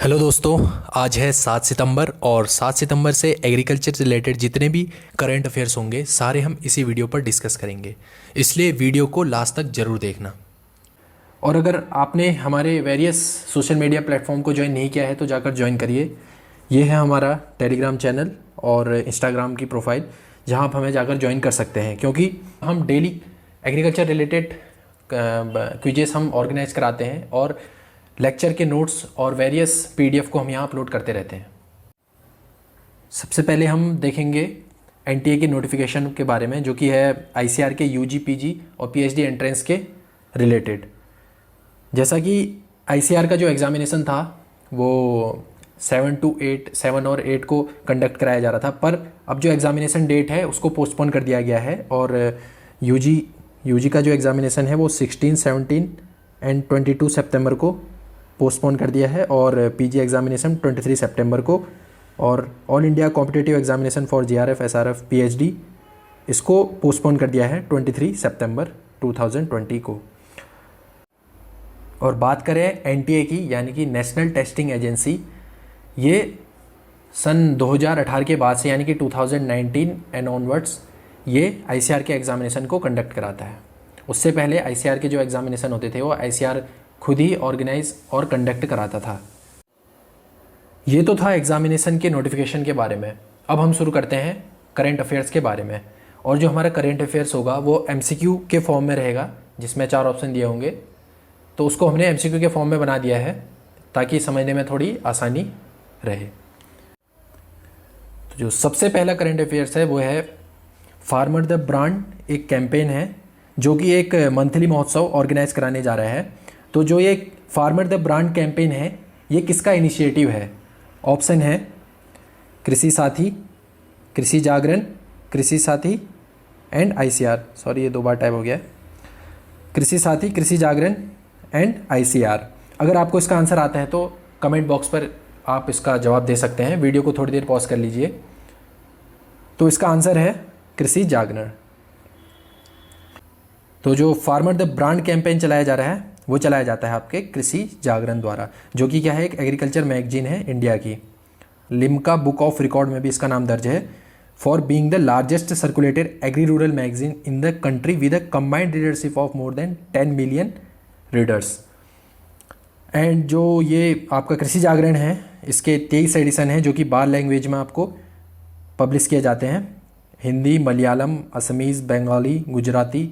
Hello दोस्तों, आज है 7 सितंबर और 7 सितंबर से एग्रीकल्चर से रिलेटेड जितने भी करंट अफेयर्स होंगे सारे हम इसी वीडियो पर डिस्कस करेंगे। इसलिए वीडियो को लास्ट तक ज़रूर देखना। और अगर आपने हमारे वेरियस सोशल मीडिया प्लेटफॉर्म को ज्वाइन नहीं किया है तो जाकर ज्वाइन करिए। ये है हमारा टेलीग्राम चैनल और इंस्टाग्राम की प्रोफाइल, जहाँ आप हमें जाकर ज्वाइन कर सकते हैं, क्योंकि हम डेली एग्रीकल्चर रिलेटेड क्विजेस हम ऑर्गेनाइज कराते हैं और लेक्चर के नोट्स और वेरियस पीडीएफ को हम यहाँ अपलोड करते रहते हैं। सबसे पहले हम देखेंगे एनटीए के नोटिफिकेशन के बारे में, जो कि है आईसीआर के यूजी, पीजी और पीएचडी एंट्रेंस के रिलेटेड। जैसा कि आईसीआर का जो एग्ज़ामिनेशन था वो 7 और 8 को कंडक्ट कराया जा रहा था, पर अब जो एग्ज़ामिनेशन डेट है उसको पोस्टपोन कर दिया गया है और यूजी का जो एग्ज़ामिनेशन है वो 16, 17 एंड 22 सितंबर को पोस्टपोन कर दिया है और पीजी एग्ज़ामिनेशन 23 सितंबर को, और all India competitive examination for GRF, SRF, PhD इसको पोस्टपोन कर दिया है 23 सितंबर 2020 को। और बात करें एनटीए की, यानी कि नेशनल टेस्टिंग एजेंसी, ये सन 2018 के बाद से यानी कि 2019 एंड ऑनवर्ड्स ये आईसीआर के एग्ज़ामिनेशन को कंडक्ट कराता है। उससे पहले आईसीआर के जो एग्ज़ामिनेशन होते थे वो आईसीआर खुद ही ऑर्गेनाइज और कंडक्ट कराता था। ये तो था एग्ज़ामिनेशन के नोटिफिकेशन के बारे में। अब हम शुरू करते हैं करंट अफेयर्स के बारे में। और जो हमारा करंट अफेयर्स होगा वो एमसीक्यू के फॉर्म में रहेगा, जिसमें 4 ऑप्शन दिए होंगे। तो उसको हमने एमसीक्यू के फॉर्म में बना दिया है ताकि समझने में थोड़ी आसानी रहे। तो जो सबसे पहला करंट अफेयर्स है वो है फार्मर द ब्रांड, एक कैंपेन है जो कि एक मंथली महोत्सव ऑर्गेनाइज कराने जा रहा है। तो जो ये फार्मर द ब्रांड कैंपेन है ये किसका इनिशिएटिव है? ऑप्शन है कृषि साथी, कृषि जागरण, कृषि साथी एंड आईसीआर। सॉरी, ये 2 बार टाइप हो गया है। कृषि साथी, कृषि जागरण एंड आईसीआर। अगर आपको इसका आंसर आता है तो कमेंट बॉक्स पर आप इसका जवाब दे सकते हैं। वीडियो को थोड़ी देर पॉज कर लीजिए। तो इसका आंसर है कृषि जागरण। तो जो फार्मर द ब्रांड कैंपेन चलाया जा रहा है वो चलाया जाता है आपके कृषि जागरण द्वारा, जो कि क्या है, एक एग्रीकल्चर मैगजीन है इंडिया की। लिम्का बुक ऑफ रिकॉर्ड में भी इसका नाम दर्ज है for being the largest circulated agri rural magazine in the country with a combined readership of more than 10 million readers. And जो ये आपका कृषि जागरण है इसके 23 एडिशन है जो कि 12 लैंग्वेज में आपको पब्लिश किए जाते हैं। हिंदी, मलयालम, असमीज़, बंगाली, गुजराती,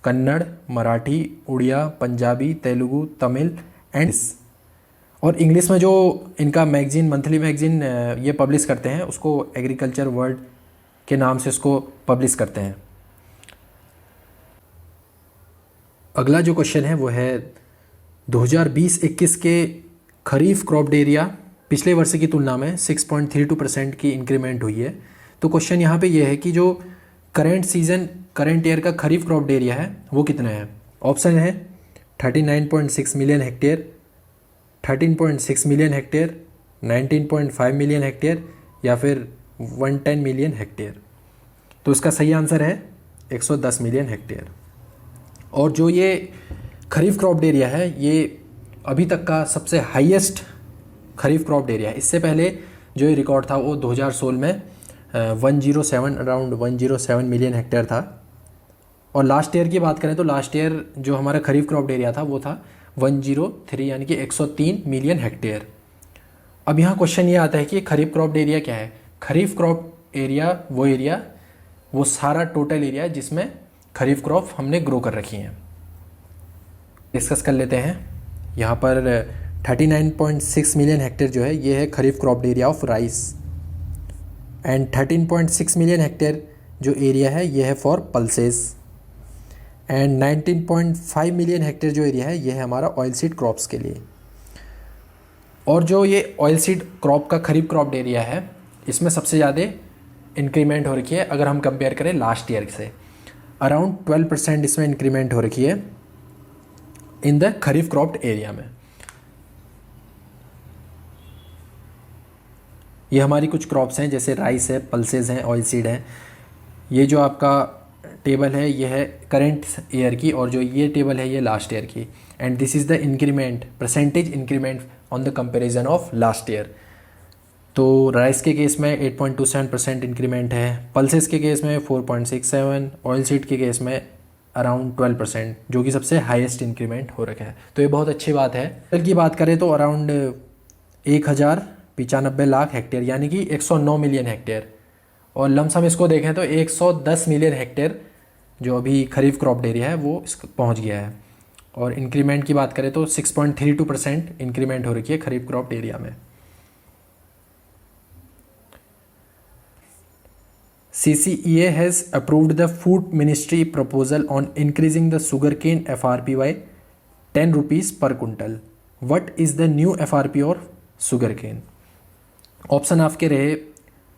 कन्नड़, मराठी, उड़िया, पंजाबी, तेलुगु, तमिल एंड और इंग्लिश में जो इनका मैगजीन, मंथली मैगजीन ये पब्लिश करते हैं उसको एग्रीकल्चर वर्ल्ड के नाम से उसको पब्लिश करते हैं। अगला जो क्वेश्चन है वो है 2020-21 के खरीफ क्रॉप एरिया पिछले वर्ष की तुलना में 6.32% की इंक्रीमेंट हुई है। तो क्वेश्चन यहाँ पे ये है कि जो करंट ईयर का खरीफ क्रॉप एरिया है वो कितना है? ऑप्शन है 39.6 million hectare, 13.6 million hectare, 19.5 million hectare या फिर 110 मिलियन हेक्टेयर। तो इसका सही आंसर है 110 मिलियन हेक्टेयर। और जो ये खरीफ क्रॉप एरिया है ये अभी तक का सबसे हाईएस्ट खरीफ क्रॉप एरिया है। इससे पहले जो ये रिकॉर्ड था वो 2016 में 107 मिलियन हेक्टेयर था। और लास्ट ईयर की बात करें तो लास्ट ईयर जो हमारा खरीफ क्रॉप एरिया था वो था 103 यानी कि 103 मिलियन हेक्टेयर। अब यहाँ क्वेश्चन ये आता है कि खरीफ क्रॉप एरिया क्या है? खरीफ क्रॉप एरिया वो सारा टोटल एरिया है जिसमें खरीफ क्रॉप हमने ग्रो कर रखी हैं। डिस्कस कर लेते हैं। यहाँ पर 39.6 मिलियन हेक्टेयर जो है ये है kharif crop area of rice, and 13.6 million hectare जो एरिया है ये है for pulses, and 19.5 million hectare जो एरिया है ये है हमारा ऑयल सीड क्रॉप्स के लिए। और जो ये ऑयल सीड क्रॉप का खरीफ क्रॉप एरिया है इसमें सबसे ज़्यादा इंक्रीमेंट हो रखी है। अगर हम कंपेयर करें लास्ट ईयर से, अराउंड 12% इसमें इंक्रीमेंट हो रखी है in the kharif crop area में। ये हमारी कुछ क्रॉप्स हैं जैसे राइस है, पल्सेस हैं, ऑयल सीड हैं। ये जो आपका टेबल है ये है करंट ईयर की और जो ये टेबल है ये लास्ट ईयर की। And this is the increment, percentage increment on the comparison of last year. तो राइस के केस में 8.27% इंक्रीमेंट है, पल्सेस के केस में 4.67, ऑयल सीड के केस में अराउंड 12%, जो कि सबसे हाईएस्ट इंक्रीमेंट हो रखा है। तो ये बहुत अच्छी बात है। टोटल की बात करें तो अराउंड 1095 लाख हेक्टेयर यानी कि 109 मिलियन हेक्टेयर, और लमसम इसको देखें तो 110 मिलियन हेक्टेयर जो अभी खरीफ क्रॉप एरिया है वो इसको पहुँच गया है। और इंक्रीमेंट की बात करें तो 6.32% इंक्रीमेंट हो रखी है खरीफ क्रॉप एरिया में। CCEA has approved the Food Ministry proposal on increasing the sugarcane FRP by 10 rupees per quintal. What is the new FRP और sugarcane? ऑप्शन आपके रहे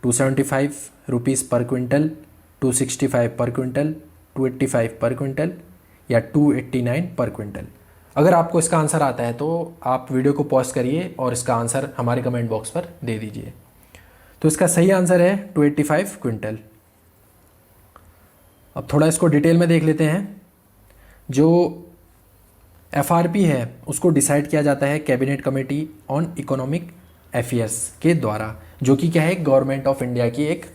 275 रुपीज़ पर क्विंटल, 265 पर क्विंटल, 285 पर क्विंटल या 289 पर क्विंटल। अगर आपको इसका आंसर आता है तो आप वीडियो को पॉज करिए और इसका आंसर हमारे कमेंट बॉक्स पर दे दीजिए। तो इसका सही आंसर है 285 क्विंटल। अब थोड़ा इसको डिटेल में देख लेते हैं। जो FRP है उसको डिसाइड किया जाता है cabinet committee on economic affairs के द्वारा, जो कि क्या है, गवर्नमेंट ऑफ इंडिया की एक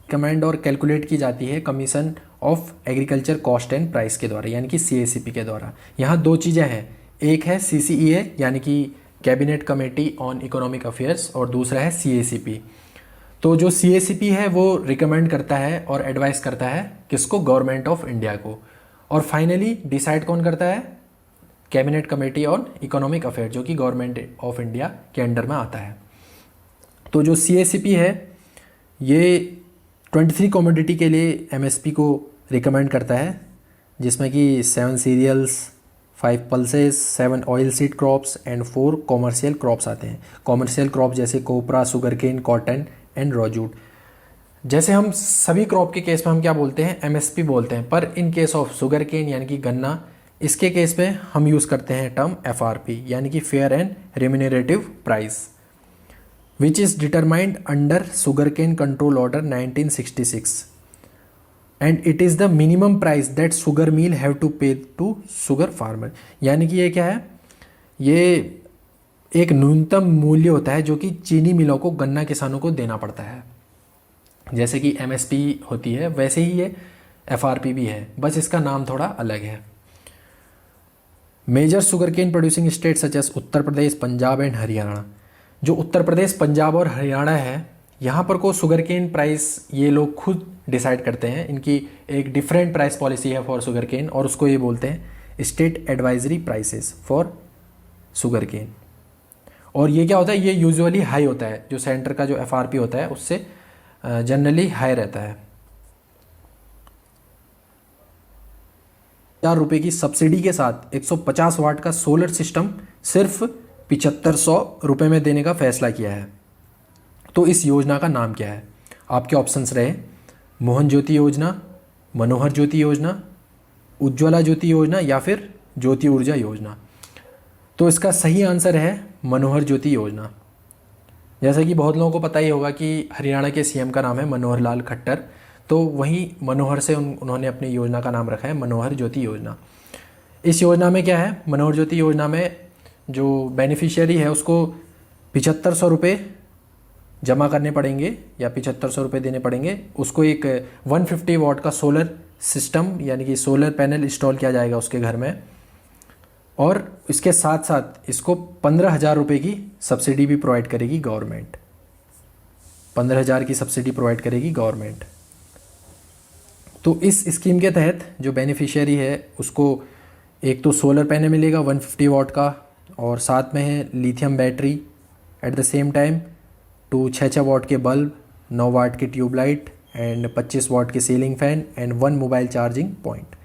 कमेंड और कैलकुलेट की जाती है commission of agriculture cost and price के द्वारा, यानी कि CACP के द्वारा। यहाँ दो चीज़ें हैं, एक है CCEA यानी कि cabinet committee on economic affairs, और दूसरा है CACP। तो जो CACP है वो रिकमेंड करता है और एडवाइस करता है किसको, गवर्नमेंट ऑफ इंडिया को, और फाइनली डिसाइड कौन करता है, cabinet committee on economic affair, जो कि गवर्नमेंट ऑफ इंडिया के अंडर में आता है। तो जो CACP है ये 23 कमोडिटी के लिए MSP को रिकमेंड करता है, जिसमें कि 7 cereals, 5 pulses, 7 oil seed crops and 4 commercial crops आते हैं। कॉमर्शियल क्रॉप जैसे copra, sugarcane, cotton and raw jute. जैसे हम सभी क्रॉप के केस में हम क्या बोलते हैं, MSP बोलते हैं, पर इन केस ऑफ सुगरकेन यानी कि गन्ना, इसके केस में हम यूज़ करते हैं टर्म FRP यानी कि fair and remunerative price, which is determined under sugarcane control order 1966 and it is the minimum price that sugar mill have to pay to sugar farmer. यानी कि ये क्या है, ये एक न्यूनतम मूल्य होता है जो कि चीनी मिलों को गन्ना किसानों को देना पड़ता है। जैसे कि MSP होती है वैसे ही ये FRP भी है, बस इसका नाम थोड़ा अलग है। Major sugarcane producing state such as Uttar Pradesh, Punjab and Haryana. जो उत्तर प्रदेश, पंजाब और हरियाणा है, यहाँ पर को शुगरकेन प्राइस ये लोग खुद डिसाइड करते हैं। इनकी एक डिफरेंट प्राइस पॉलिसी है फॉर शुगरकेन, और उसको ये बोलते हैं state advisory prices for sugarcane. और ये क्या होता है, ये यूजुअली हाई होता है, जो सेंटर का जो FRP होता है उससे जनरली हाई रहता है। 4 रुपये की सब्सिडी के साथ 150 वाट का सोलर सिस्टम सिर्फ 7500 रुपये में देने का फैसला किया है। तो इस योजना का नाम क्या है? आपके ऑप्शंस रहे मोहन ज्योति योजना, मनोहर ज्योति योजना, उज्ज्वला ज्योति योजना या फिर ज्योति ऊर्जा योजना। तो इसका सही आंसर है मनोहर ज्योति योजना। जैसा कि बहुत लोगों को पता ही होगा कि हरियाणा के CM का नाम है मनोहर लाल खट्टर, तो वहीं मनोहर से उन्होंने अपनी योजना का नाम रखा है मनोहर ज्योति योजना। इस योजना में क्या है, मनोहर ज्योति योजना में जो बेनिफिशियरी है उसको 7500 रुपये जमा करने पड़ेंगे या 7500 रुपये देने पड़ेंगे। उसको एक 150 वाट का सोलर सिस्टम यानी कि सोलर पैनल इंस्टॉल किया जाएगा उसके घर में, और इसके साथ साथ इसको 15,000 रुपये की सब्सिडी भी प्रोवाइड करेगी गवर्नमेंट। 15,000 की सब्सिडी प्रोवाइड करेगी गवर्नमेंट। तो इस स्कीम के तहत जो बेनिफिशियरी है उसको एक तो सोलर पैनल मिलेगा 150 वाट का, और साथ में है lithium battery, at the same time 6 वाट के बल्ब, 9 वाट की ट्यूबलाइट एंड 25 वाट के ceiling fan and 1 mobile charging point.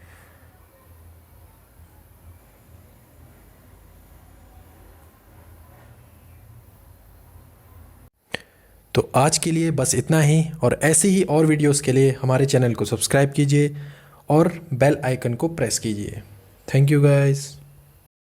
तो आज के लिए बस इतना ही, और ऐसे ही और वीडियोस के लिए हमारे चैनल को सब्सक्राइब कीजिए और बेल आइकन को प्रेस कीजिए। Thank you guys.